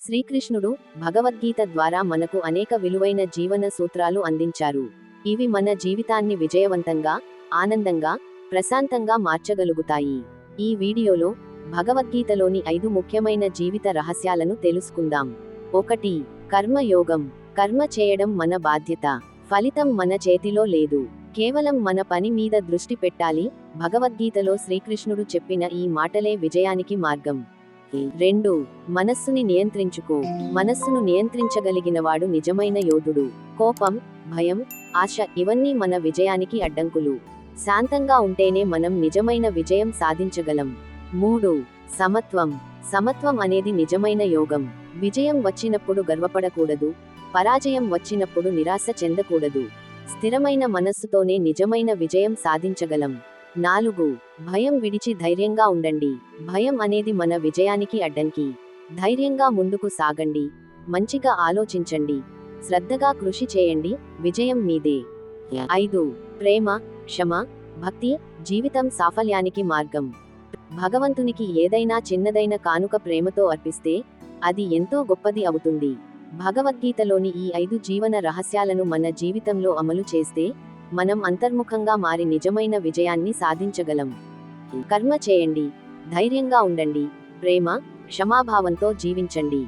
శ్రీకృష్ణుడు భగవద్గీత ద్వారా మనకు అనేక విలువైన జీవన సూత్రాలు అందించారు. ఇవి మన జీవితాన్ని విజయవంతంగా, ఆనందంగా, ప్రశాంతంగా మార్చగలుగుతాయి. ఈ వీడియోలో భగవద్గీతలోని 5 ముఖ్యమైన జీవిత రహస్యాలను తెలుసుకుందాం. 1. కర్మయోగం. కర్మ చేయడం మన బాధ్యత. ఫలితం మన చేతిలో లేదు. కేవలం మన పని మీద దృష్టి పెట్టాలి. భగవద్గీతలో శ్రీకృష్ణుడు చెప్పిన ఈ మాటలే విజయానికి మార్గం. 2. మనస్సుని నియంత్రించుకో. మనస్సును నియంత్రించగలిగినవాడు నిజమైన యోధుడు. కోపం, భయం, ఆశ ఇవన్నీ మన విజయానికి అడ్డంకులు. శాంతంగా ఉంటేనే మనం నిజమైన విజయం సాధించగలం. 3. సమత్వం. సమత్వం అనేది నిజమైన యోగం. విజయం వచ్చినప్పుడు గర్వపడకూడదు. పరాజయం వచ్చినప్పుడు నిరాశ చెందకూడదు. స్థిరమైన మనస్సుతోనే నిజమైన విజయం సాధించగలం. 4. భయం విడిచి ధైర్యంగా ఉండండి. భయం అనేది మన విజయానికి అడ్డంకి. ధైర్యంగా ముందుకు సాగండి. మంచిగా ఆలోచించండి. శ్రద్ధగా కృషి చేయండి. విజయం మీదే. 5. ప్రేమ, క్షమ, భక్తి జీవితం సాఫల్యానికి మార్గం. భగవంతునికి ఏదైనా చిన్నదైన కానుక ప్రేమతో అర్పిస్తే అది ఎంతో గొప్పది అవుతుంది. భగవద్గీతలోని ఈ 5 జీవన రహస్యాలను మన జీవితంలో అమలు చేస్తే మనం అంతర్ముఖంగా మారి నిజమైన విజయాన్ని సాధించగలం. కర్మ చేయండి. ధైర్యంగా ఉండండి. ప్రేమ, క్షమాభావంతో జీవించండి.